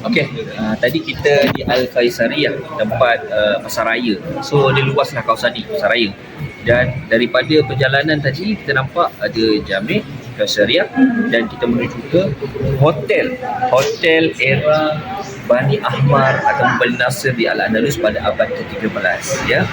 Okey, tadi kita di Al-Qaisariyah, tempat pasaraya. So dia luaslah kawasan ni, pasaraya. Dan daripada perjalanan tadi kita nampak ada Jami' Qaisariyah dan kita menuju ke hotel era Bani Ahmar atau Bani Nasir di Al-Andalus pada abad ke-13, ya.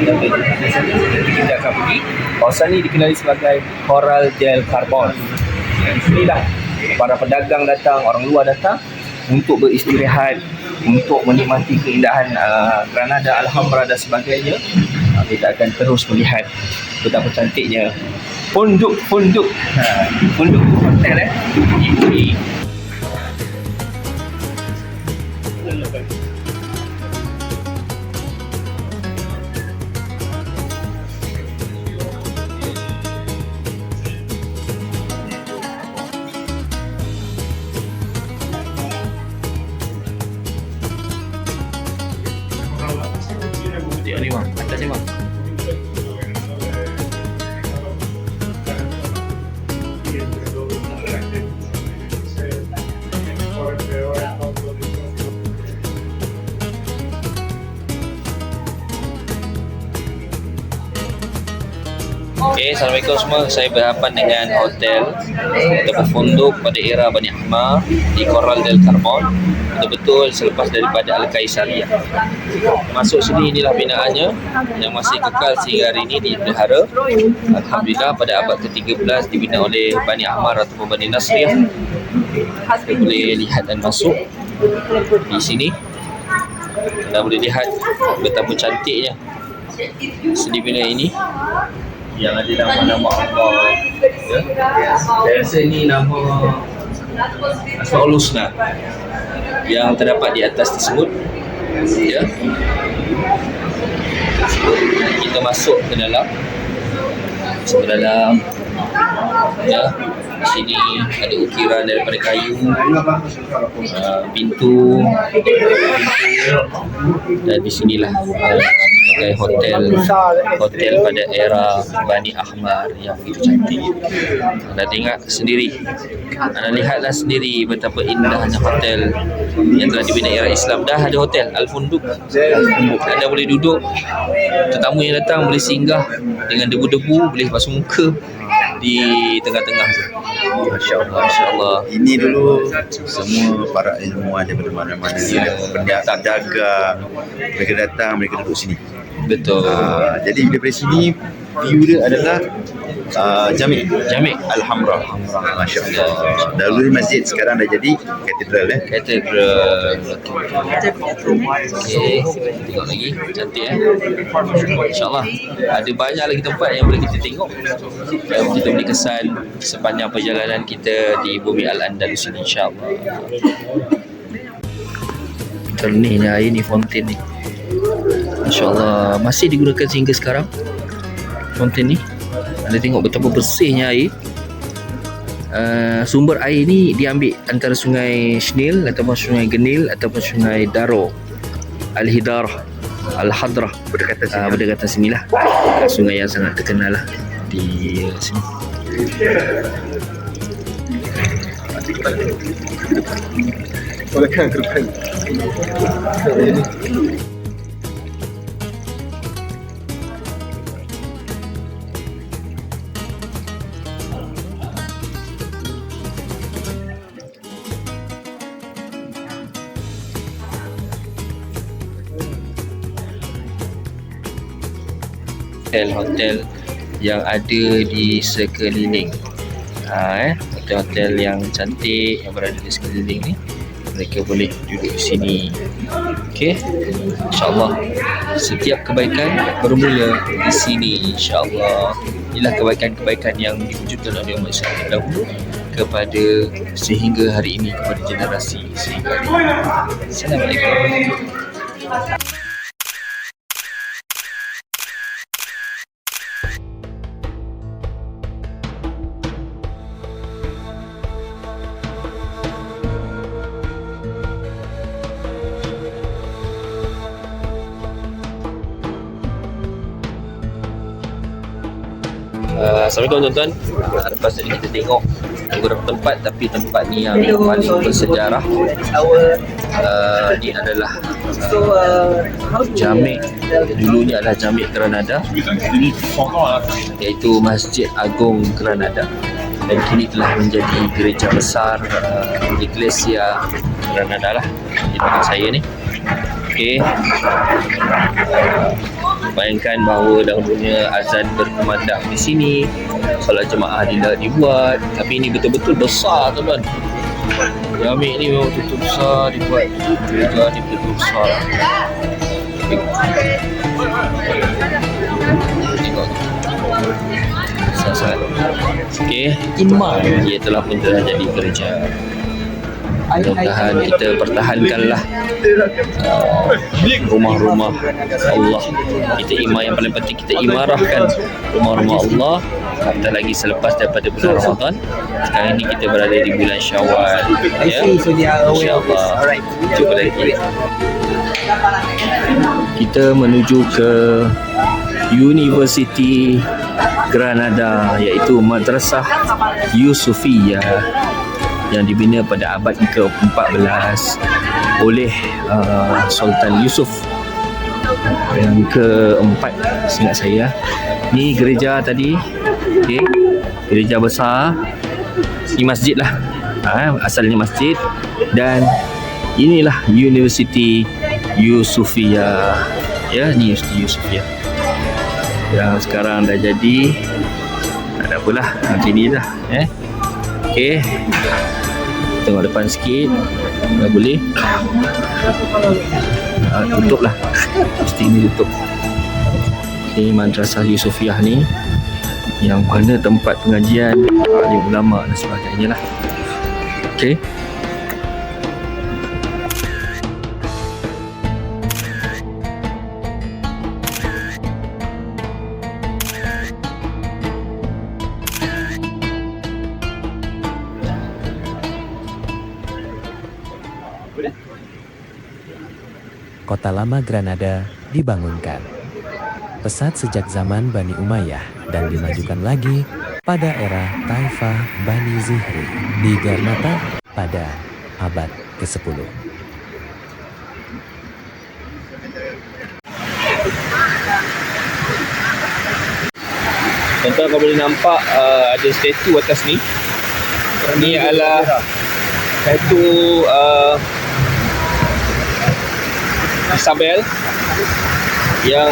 Kita akan pergi. Kawasan ni dikenali sebagai Corral del Carbon. Dan sinilah para pedagang datang, orang luar datang untuk beristirahat, untuk menikmati keindahan Granada, Alhambra dan sebagainya. Kita akan terus melihat betapa cantiknya pondok hotel ini. Tengok ni bang, atas ni bang. Okay, Assalamualaikum semua. Saya berhadapan dengan hotel ataupun fondok pada era Bani Ahmar di Corral del Carbon. Betul-betul selepas daripada Al-Qaisariyah. Masuk sini, inilah binaannya yang masih kekal sehingga hari ini dipelihara. Alhamdulillah, pada abad ke-13 dibina oleh Bani Ahmar ataupun Bani Nasriyah. Kita boleh lihat dan masuk di sini dan boleh lihat betapa cantiknya seni bina ini yang ada nama-nama Allah, ya. Saya rasa ini nama Asmaul Husna yang terdapat di atas tersebut, ya. Kita masuk ke dalam, ya. Di sini ada ukiran daripada kayu, pintu, dan di sinilah sebagai hotel pada era Bani Ahmar yang begitu cantik. Anda tengok sendiri, anda lihatlah sendiri betapa indahnya hotel yang telah dibina era Islam. Dah ada hotel Al-Funduk. Anda boleh duduk, tetamu yang datang boleh singgah dengan debu-debu, boleh basuh muka di tengah-tengah tu. Masya-Allah. Ini dulu semua para ilmuwan daripada mana-mana, pedagang, mereka datang, mereka duduk sini. Betul. Jadi daripada sini view dia adalah Jami' Alhambra. Masya-Allah. Dahulu masjid, sekarang dah jadi katedral, ya. Katedral. Okey, tengok lagi, cantik, Insya-Allah. Ada banyak lagi tempat yang boleh kita tengok. Yang kita beri kesan sepanjang perjalanan kita di bumi Al-Andalus ini, insya-Allah. Ternihnya air ni, fonten ni. Masya-Allah, masih digunakan sehingga sekarang fonten ni. Anda tengok betapa bersihnya air. Sumber air ni diambil antara sungai Shnil ataupun sungai Genil ataupun sungai Daro, Al-Hidarah, Al-Hadrah, berdekatan sinilah. Sungai yang sangat terkenal lah di sini. Hotel-hotel yang ada di sekeliling, hotel-hotel yang cantik yang berada di sekeliling ni, mereka boleh duduk di sini. Okey, insya-Allah setiap kebaikan bermula di sini, insya-Allah. Inilah kebaikan-kebaikan yang diwujudkan oleh umat Islam dahulu kepada sehingga hari ini, kepada generasi sehingga hari ini. Assalamualaikum. Assalamualaikum tuan-tuan. Lepas tadi kita tengok beberapa tempat, tapi tempat ni yang paling bersejarah. Ni adalah Jami'. Dulunya adalah Jami' Granada, iaitu Masjid Agung Granada, dan kini telah menjadi gereja besar Iglesia Granada lah di tempat saya ni. Okey. Bayangkan bahawa dahulunya azan berkumandang di sini, solat jemaah dibuat, tapi ini betul-betul besar tuan-tuan. Jami' ni memang betul-betul besar dibuat. Gereja ni betul-betul besar. Tengok. Besar sangat. Okey. Ia telah pun telah jadi gereja. Mudah-mudahan kita pertahankanlah rumah-rumah Allah. Kita yang paling penting kita imarahkan rumah-rumah Allah. Apatah lagi selepas daripada bulan Ramadan. Sekarang ini kita berada di bulan Syawal, ya. InsyaAllah. Jumpa lagi. Kita menuju ke University Granada, iaitu Madrasah Yusufiyah, yang dibina pada abad ke-14 oleh Sultan Yusuf yang ke-4, seingat saya. Ni gereja tadi, okay. Gereja besar. Ni masjid lah, asalnya masjid. Dan inilah University Yusufiyah, ya, ni University Yusufiyah yang sekarang dah jadi. Tak ada apalah, macam ni dah. Okay, tengok depan sikit. Dah boleh. Tutup lah. Mesti ni tutup. Ini Madrasah Yusufiyah ni, yang mana tempat pengajian alim ulama dan sebagainya lah. Okay. Kota lama Granada dibangunkan pesat sejak zaman Bani Umayyah dan dimajukan lagi pada era Taifah Bani Zihri di Granada pada abad ke-10. Tuan-tuan, kau boleh nampak ada statu atas ni. Ini adalah statu Isabel, yang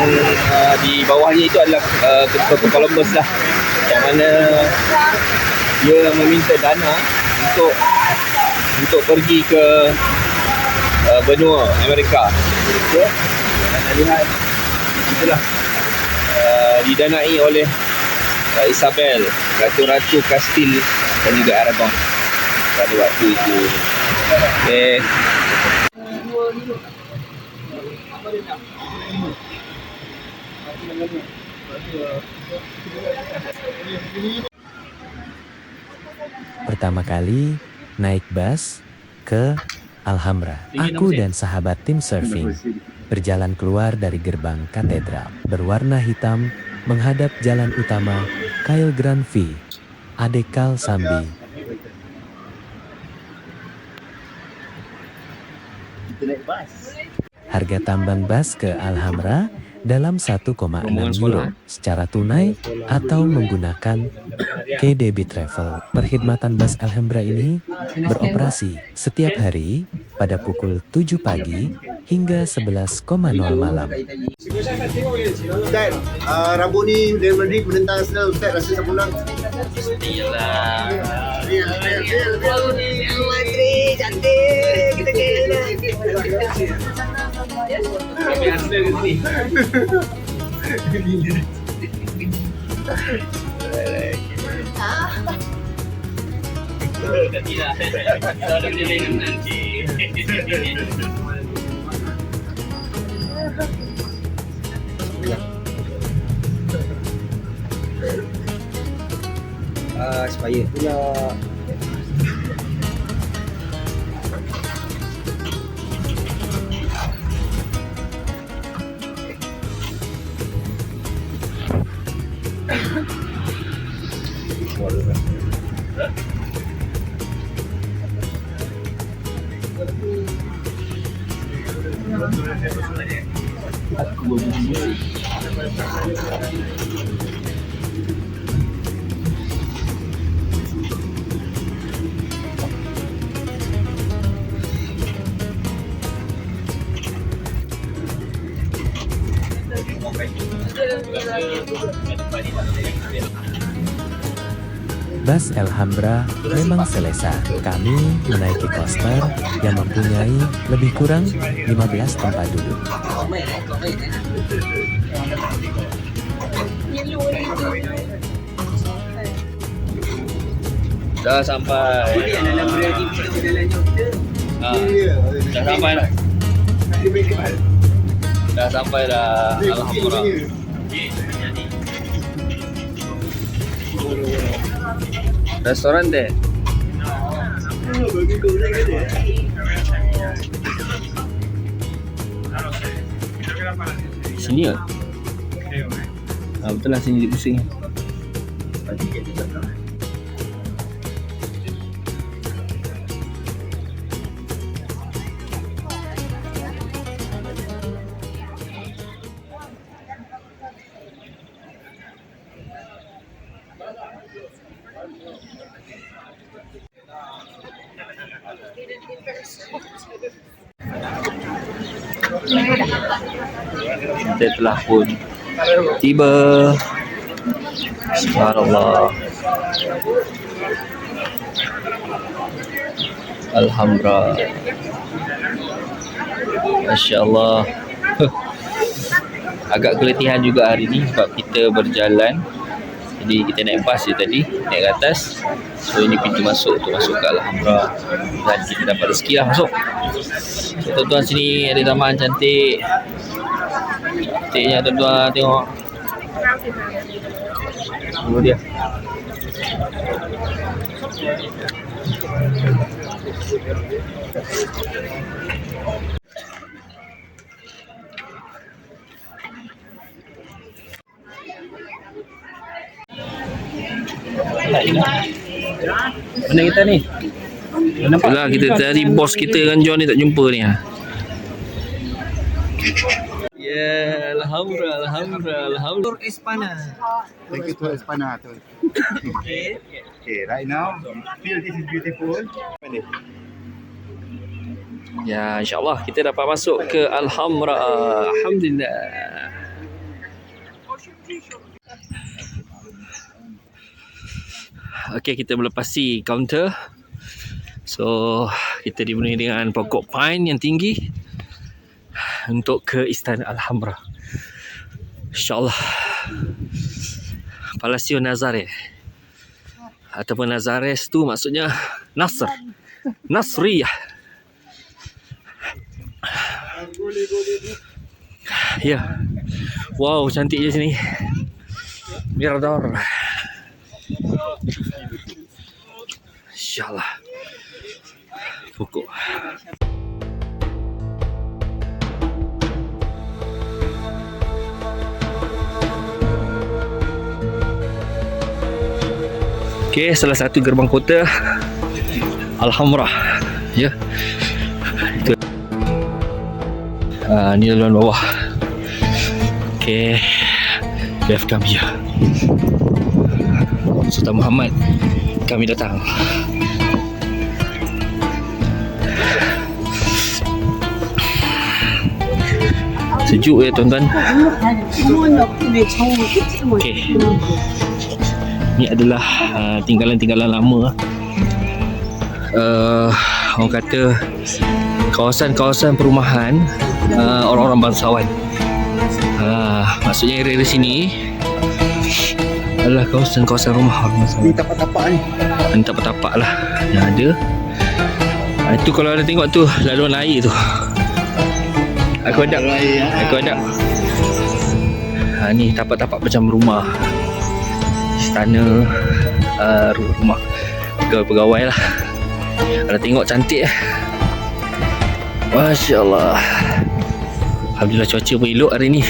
di bawahnya itu adalah Christopher Columbus lah, yang mana dia meminta dana untuk pergi ke benua Amerika. Okay. Anda lihat itulah didanai oleh Isabel, Ratu Kastil dan juga Aragon pada waktu itu. Okay. Pertama kali naik bus ke Alhambra, aku dan sahabat tim surfing berjalan keluar dari gerbang katedral berwarna hitam menghadap jalan utama Kyle Grand V, Adekal Sambi. Harga tambahan bus ke Alhambra dalam 1,6 euro secara tunai atau menggunakan KDB Travel. Perkhidmatan bus Alhambra ini beroperasi setiap hari pada pukul 7 pagi hingga 11.00 malam. Ustaz, Rabu ni Real Madrid menentang Arsenal. Ustaz rasa siapa menang? Pastilah. Real Madrid cantik. Kita kalah. Kami Arsenal ke sini. Tidak. Kita ada perjalanan nanti. Supaya pula Bus Alhambra memang selesa. Kami menaiki coaster yang mempunyai lebih kurang 15 tempat duduk. Dah sampai. Dah sampai dah. Dah sampai dah. Alhamdulillah. Restoran deh. Sini ya? Betul lah sini pusing. Kita telah pun tiba. Subhanallah. Alhamdulillah. Masya Allah. Agak keletihan juga hari ni sebab kita berjalan. Jadi kita naik bas je tadi, naik ke atas. So ini pintu masuk untuk masuk ke Alhambra. Dan kita dapat rezeki lah masuk. So tuan-tuan sini ada taman cantik. Cantiknya tuan-tuan tengok. Tunggu dia. Mana kita ni? Itulah kita cari bos kita dengan John ni tak jumpa ni. Ya, alhamdulillah, alhamdulillah, alhamdulillah. Thank you to Espana. Okay, right now, feel this is beautiful. Ya, insyaAllah kita dapat masuk ke Alhambra. Alhamdulillah. Okey, kita melepasi kaunter. So, kita dipenuhi dengan pokok pine yang tinggi untuk ke Istana Alhambra. InsyaAllah. Palacio Nazaré ataupun Nazares tu maksudnya Nasr. Nasriyah. Ya. Wow, cantik je sini. Mirador. InsyaAllah. Pokok. Okey, salah satu gerbang kota Alhambra. Ya. Itu. Ni laluan bawah. Okey. Lihat kami ya. Sultan Muhammad kami datang. Sejuk ya tuan-tuan. Okey. Ni adalah tinggalan-tinggalan lama. Orang kata kawasan-kawasan perumahan orang-orang bangsawan. Maksudnya area sini adalah kawasan-kawasan rumah orang bangsawan. Ni tapak-tapak ni. Ini tapak-tapak lah yang ada. Itu kalau anda tengok tu laluan air tu. Aqueduct. Ni tapak-tapak macam rumah. Istana, rumah pegawai-pegawai lah. Anda tengok cantik lah. Masya Allah. Alhamdulillah cuaca pun elok hari ni.